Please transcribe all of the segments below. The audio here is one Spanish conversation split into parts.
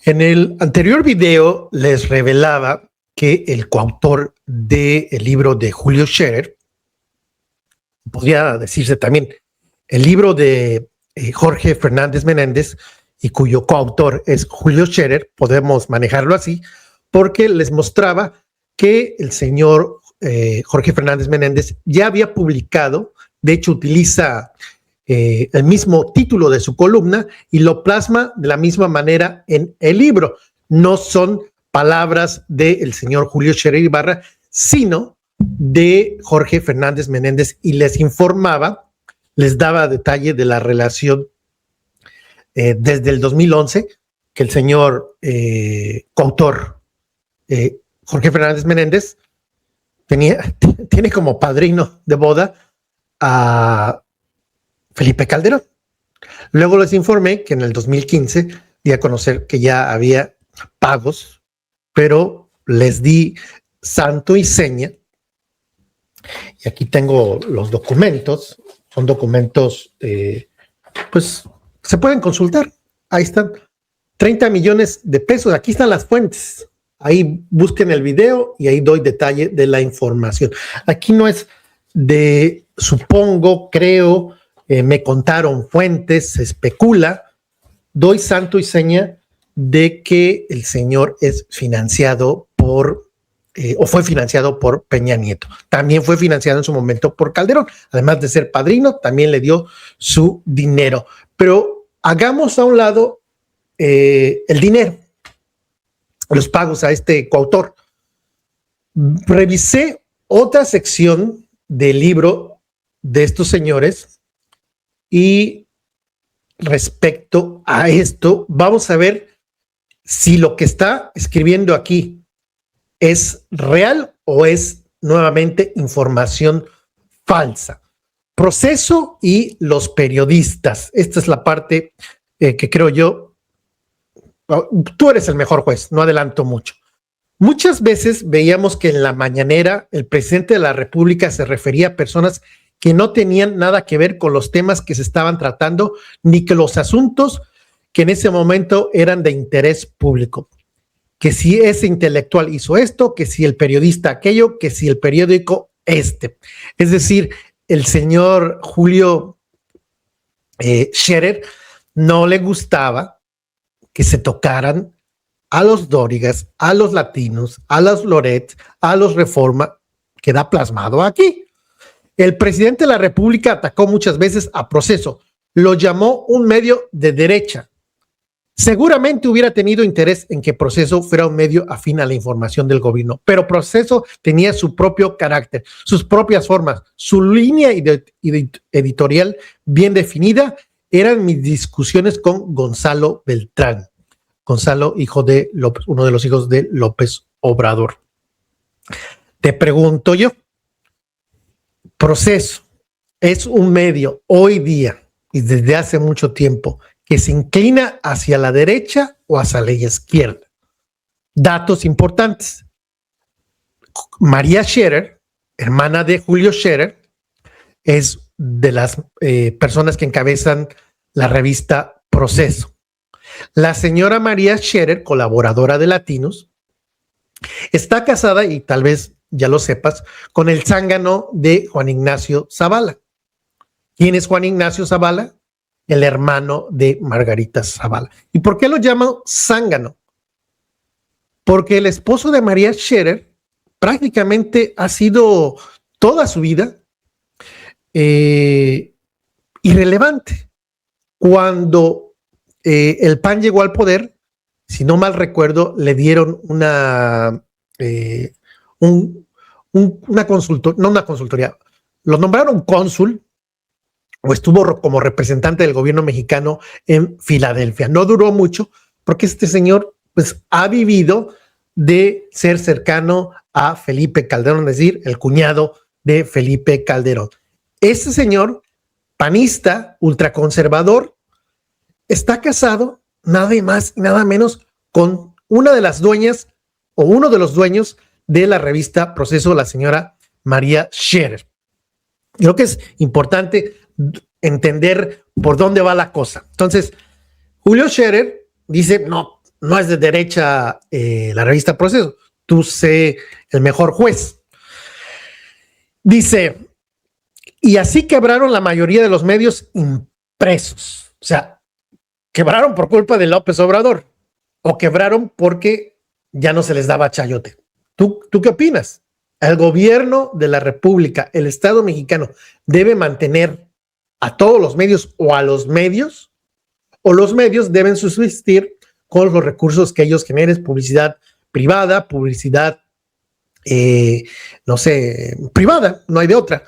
En el anterior video les revelaba que el coautor del libro de Julio Scherer, podría decirse también el libro de Jorge Fernández Menéndez, y cuyo coautor es Julio Scherer, podemos manejarlo así, porque les mostraba que el señor Jorge Fernández Menéndez ya había publicado, de hecho utiliza el mismo título de su columna y lo plasma de la misma manera en el libro. No son palabras del señor Julio Scherer Ibarra, sino de Jorge Fernández Menéndez, y les informaba, les daba detalle de la relación desde el 2011 que el señor coautor Jorge Fernández Menéndez tiene como padrino de boda a Felipe Calderón. Luego les informé que en el 2015 di a conocer que ya había pagos, pero les di santo y seña. Y aquí tengo los documentos. Son documentos, pues se pueden consultar. Ahí están. 30 millones de pesos. Aquí están las fuentes. Ahí busquen el video y ahí doy detalle de la información. Aquí no es de supongo, creo, me contaron fuentes, se especula. Doy santo y seña de que el señor es financiado por, o fue financiado por Peña Nieto. También fue financiado en su momento por Calderón. Además de ser padrino, también le dio su dinero. Pero hagamos a un lado el dinero, los pagos a este coautor. Revisé otra sección del libro de estos señores y respecto a esto vamos a ver si lo que está escribiendo aquí es real o es nuevamente información falsa. Proceso y los periodistas. Esta es la parte que creo yo. Tú eres el mejor juez, no adelanto mucho. Muchas veces veíamos que en la mañanera el presidente de la República se refería a personas que no tenían nada que ver con los temas que se estaban tratando, ni que los asuntos que en ese momento eran de interés público. Que si ese intelectual hizo esto, que si el periodista aquello, que si el periódico este. Es decir, el señor Julio Scherer no le gustaba que se tocaran a los Dórigas, a los Latinos, a los Loret, a los Reforma, queda plasmado aquí. El presidente de la República atacó muchas veces a Proceso, lo llamó un medio de derecha. Seguramente hubiera tenido interés en que Proceso fuera un medio afín a la información del gobierno, pero Proceso tenía su propio carácter, sus propias formas, su línea editorial bien definida. Eran mis discusiones con Gonzalo Beltrán. Gonzalo, hijo de López, uno de los hijos de López Obrador. Te pregunto yo, Proceso es un medio hoy día y desde hace mucho tiempo que se inclina hacia la derecha o hacia la izquierda. Datos importantes. María Scherer, hermana de Julio Scherer, es de las personas que encabezan la revista Proceso. La señora María Scherer, colaboradora de Latinos, está casada, y tal vez ya lo sepas, con el zángano de Juan Ignacio Zavala. ¿Quién es Juan Ignacio Zavala? El hermano de Margarita Zavala. ¿Y por qué lo llamo zángano? Porque el esposo de María Scherer prácticamente ha sido toda su vida irrelevante. Cuando el PAN llegó al poder, si no mal recuerdo, le dieron una consultoría, no una consultoría, lo nombraron cónsul o estuvo como representante del gobierno mexicano en Filadelfia. No duró mucho porque este señor pues ha vivido de ser cercano a Felipe Calderón, es decir, el cuñado de Felipe Calderón. Este señor, panista, ultraconservador, está casado nada más y nada menos con una de las dueñas o uno de los dueños de la revista Proceso, la señora María Scherer. Creo que es importante entender por dónde va la cosa. Entonces, Julio Scherer dice, no, no es de derecha la revista Proceso. Tú sé el mejor juez. Dice, y así quebraron la mayoría de los medios impresos. O sea, quebraron por culpa de López Obrador o quebraron porque ya no se les daba chayote. ¿Tú qué opinas? ¿El gobierno de la República, el Estado mexicano, debe mantener a todos los medios o a los medios? ¿O los medios deben subsistir con los recursos que ellos generen, publicidad privada, publicidad, no sé, privada, no hay de otra?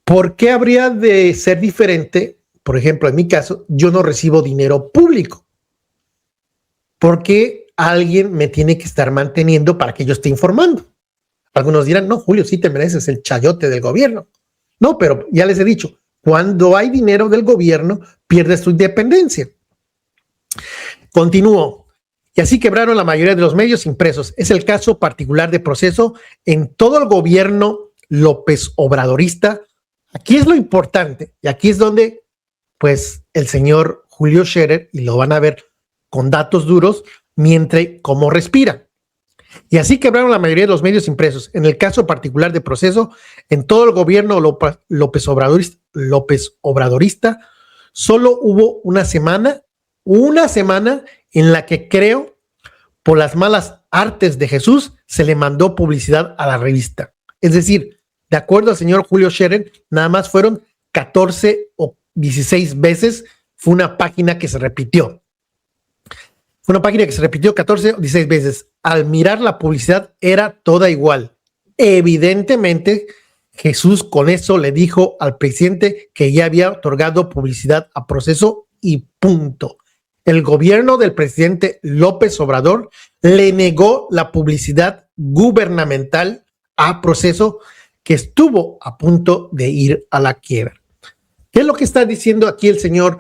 ¿Por qué habría de ser diferente? Por ejemplo, en mi caso, yo no recibo dinero público. ¿Por qué alguien me tiene que estar manteniendo para que yo esté informando? Algunos dirán, no, Julio, sí te mereces el chayote del gobierno. No, pero ya les he dicho, cuando hay dinero del gobierno, pierdes tu independencia. Continúo. Y así quebraron la mayoría de los medios impresos. Es el caso particular de Proceso en todo el gobierno López Obradorista. Aquí es lo importante y aquí es donde, pues, el señor Julio Scherer, y lo van a ver con datos duros, miente cómo respira. Y así quebraron la mayoría de los medios impresos. En el caso particular de Proceso, en todo el gobierno López Obradorista, solo hubo una semana en la que creo, por las malas artes de Jesús, se le mandó publicidad a la revista. Es decir, de acuerdo al señor Julio Scherer, nada más fueron 14 o 16 veces, fue una página que se repitió. Fue una página que se repitió 14 o 16 veces. Al mirar la publicidad era toda igual. Evidentemente, Jesús con eso le dijo al presidente que ya había otorgado publicidad a Proceso y punto. El gobierno del presidente López Obrador le negó la publicidad gubernamental a Proceso, que estuvo a punto de ir a la quiebra. ¿Qué es lo que está diciendo aquí el señor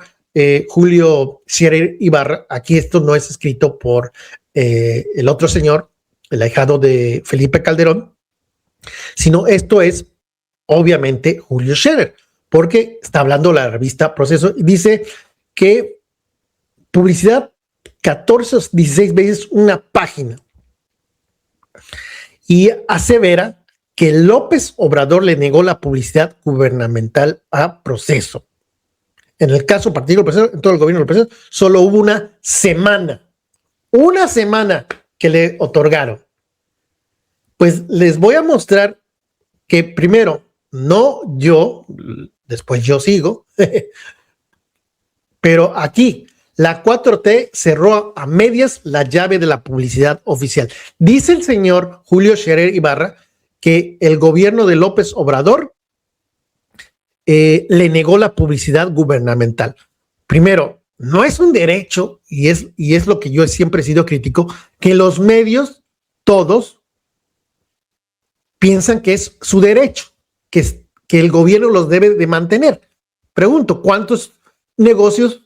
Julio Scherer Ibarra? Aquí esto no es escrito por el otro señor, el ahijado de Felipe Calderón, sino esto es obviamente Julio Scherer, porque está hablando la revista Proceso y dice que publicidad 14 o 16 veces una página, y asevera que López Obrador le negó la publicidad gubernamental a Proceso. En el caso particular, en todo el gobierno del Proceso, solo hubo una semana que le otorgaron. Pues les voy a mostrar que primero, no yo, después yo sigo, pero aquí la 4T cerró a medias la llave de la publicidad oficial. Dice el señor Julio Scherer Ibarra que el gobierno de López Obrador le negó la publicidad gubernamental. Primero, no es un derecho, y es lo que yo siempre he sido crítico, que los medios, todos, piensan que es su derecho, que el gobierno los debe de mantener. Pregunto, ¿cuántos negocios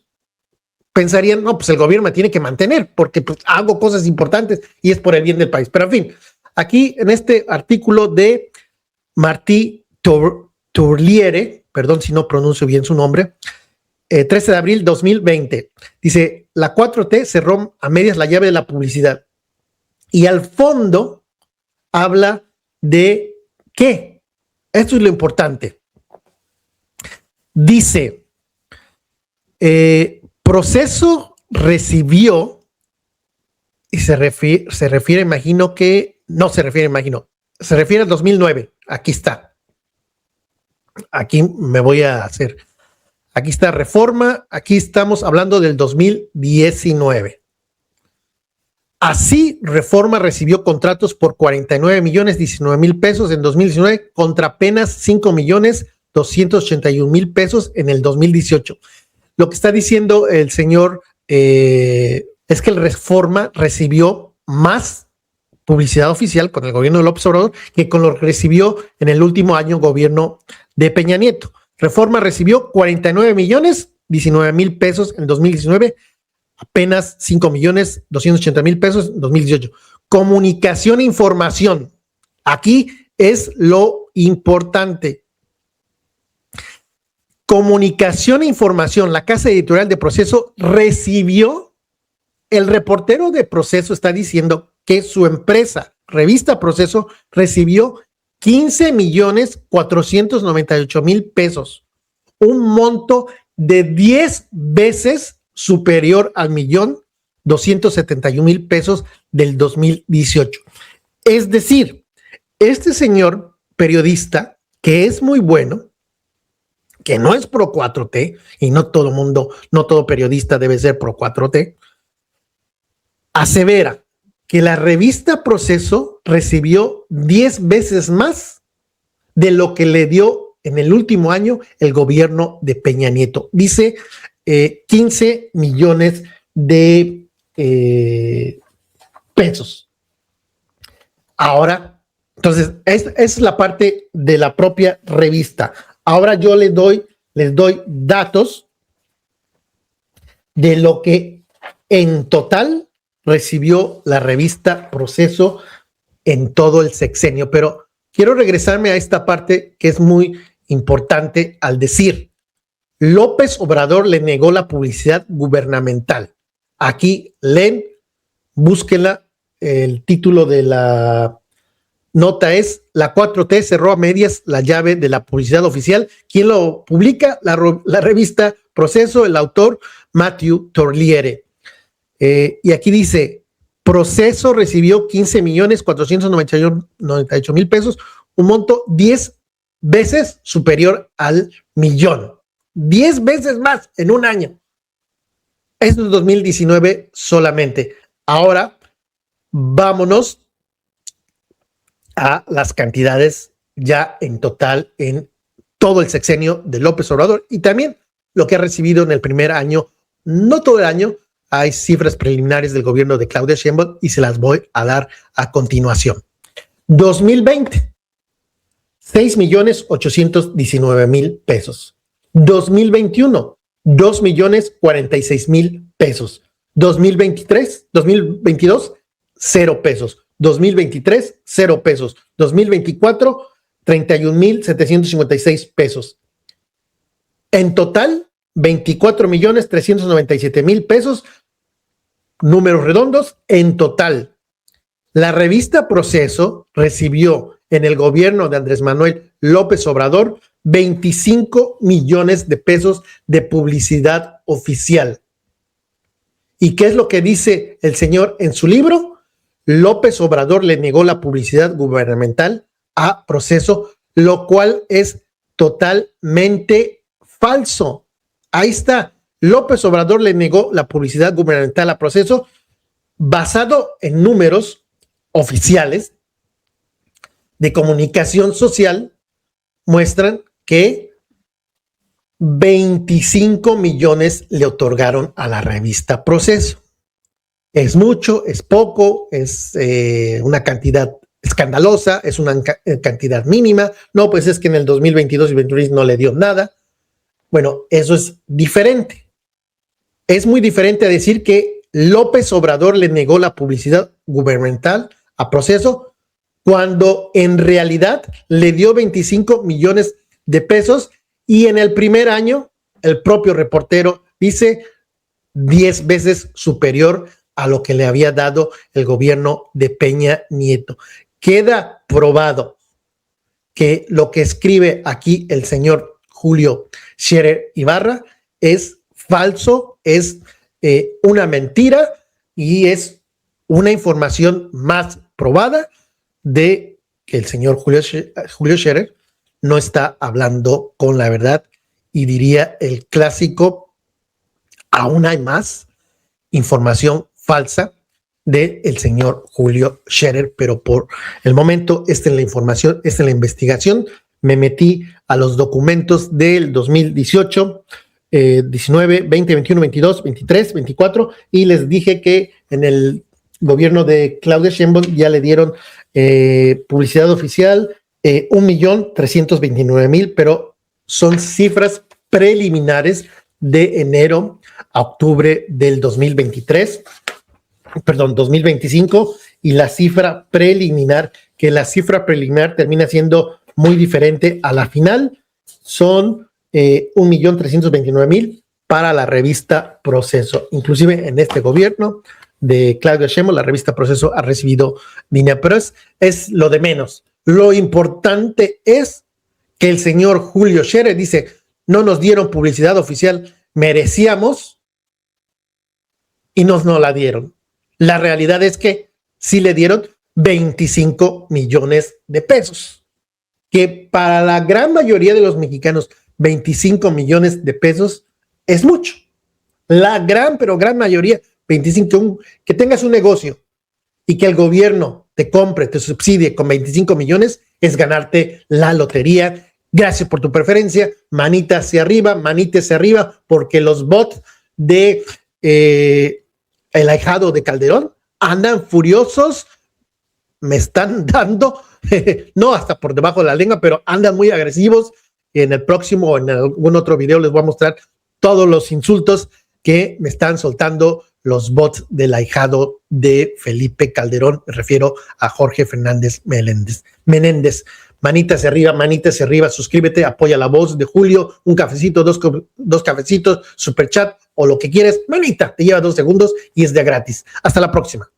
pensarían, no, pues el gobierno me tiene que mantener porque pues, hago cosas importantes y es por el bien del país? Pero en fin, aquí en este artículo de Martí Tourliere, perdón si no pronuncio bien su nombre, 13 de abril 2020, dice, la 4T cerró a medias la llave de la publicidad. Y al fondo habla de ¿qué? Esto es lo importante. Dice, Proceso recibió, y se refiere, imagino que, no se refiere, imagino, se refiere al 2009. Aquí está. Aquí me voy a hacer. Aquí está Reforma. Aquí estamos hablando del 2019. Así, Reforma recibió contratos por 49,019,000 pesos en 2019 contra apenas 5,281,000 pesos en el 2018. Lo que está diciendo el señor es que el Reforma recibió más publicidad oficial con el gobierno de López Obrador que con lo que recibió en el último año gobierno de Peña Nieto. Reforma recibió 49,019,000 pesos en 2019, apenas 5,280,000 pesos en 2018. Comunicación e información. Aquí es lo importante. Comunicación e información. La casa editorial de Proceso recibió el reportero de Proceso está diciendo que su empresa, Revista Proceso, recibió 15,498,000 pesos, un monto de 10 veces superior al 1,271,000 pesos del 2018. Es decir, este señor periodista, que es muy bueno, que no es pro 4T, y no todo periodista debe ser pro 4T, asevera que la revista Proceso recibió 10 veces más de lo que le dio en el último año el gobierno de Peña Nieto. Dice 15 millones de pesos. Ahora, entonces, es la parte de la propia revista. Ahora yo les doy datos de lo que en total recibió la revista Proceso en todo el sexenio. Pero quiero regresarme a esta parte que es muy importante al decir: López Obrador le negó la publicidad gubernamental. Aquí leen, búsquenla, el título de la nota es: la 4T cerró a medias la llave de la publicidad oficial. ¿Quién lo publica? La revista Proceso, el autor Matthew Torliere. Y aquí dice: Proceso recibió 15,498,000 pesos, un monto 10 veces superior al millón. 10 veces más en un año. Esto es 2019 solamente. Ahora vámonos a las cantidades ya en total en todo el sexenio de López Obrador y también lo que ha recibido en el primer año, no todo el año. Hay cifras preliminares del gobierno de Claudia Sheinbaum y se las voy a dar a continuación. 2020, 6,819,000 pesos. 2021, 2,046,000 pesos. 2022, 0 pesos. 2023, 0 pesos. 2024, 31,756 pesos. En total, 24,397,000 pesos, números redondos, en total. La revista Proceso recibió en el gobierno de Andrés Manuel López Obrador 25 millones de pesos de publicidad oficial. ¿Y qué es lo que dice el señor en su libro? López Obrador le negó la publicidad gubernamental a Proceso, lo cual es totalmente falso. Ahí está. López Obrador le negó la publicidad gubernamental a Proceso basado en números oficiales de comunicación social. Muestran que 25 millones le otorgaron a la revista Proceso. ¿Es mucho? ¿Es poco? ¿Es una cantidad escandalosa? ¿Es una cantidad mínima? No, pues es que en el 2022 y 2023 no le dio nada. Bueno, eso es diferente. Es muy diferente a decir que López Obrador le negó la publicidad gubernamental a Proceso cuando en realidad le dio 25 millones de pesos y en el primer año el propio reportero dice 10 veces superior a lo que le había dado el gobierno de Peña Nieto. Queda probado que lo que escribe aquí el señor Julio Scherer Ibarra es falso, es una mentira y es una información más probada de que el señor Julio Scherer no está hablando con la verdad, y diría el clásico: aún hay más información falsa del señor Julio Scherer, pero por el momento esta es la información, esta es la investigación. Me metí a los documentos del 2018, 19, 20, 21, 22, 23, 24 y les dije que en el gobierno de Claudia Sheinbaum ya le dieron publicidad oficial 1,329,000, pero son cifras preliminares de enero a octubre del 2025, y la cifra preliminar, que la cifra preliminar termina siendo muy diferente a la final, son 1,329,000, para la revista Proceso. Inclusive en este gobierno de Claudia Sheinbaum, la revista Proceso ha recibido dinero, pero es lo de menos. Lo importante es que el señor Julio Scherer dice, no nos dieron publicidad oficial, merecíamos y nos no la dieron. La realidad es que sí le dieron 25 millones de pesos, que para la gran mayoría de los mexicanos 25 millones de pesos es mucho. La gran mayoría, 25, que tengas un negocio y que el gobierno te compre, te subsidie con 25 millones, es ganarte la lotería. Gracias por tu preferencia, manita hacia arriba, porque los bots de el ahijado de Calderón andan furiosos, me están dando, no hasta por debajo de la lengua, pero andan muy agresivos. En el próximo o en algún otro video les voy a mostrar todos los insultos que me están soltando los bots del ahijado de Felipe Calderón. Me refiero a Jorge Fernández Menéndez. Manita hacia arriba, suscríbete, apoya la voz de Julio, un cafecito, dos cafecitos, super chat o lo que quieres. Manita, te lleva 2 segundos y es de gratis. Hasta la próxima.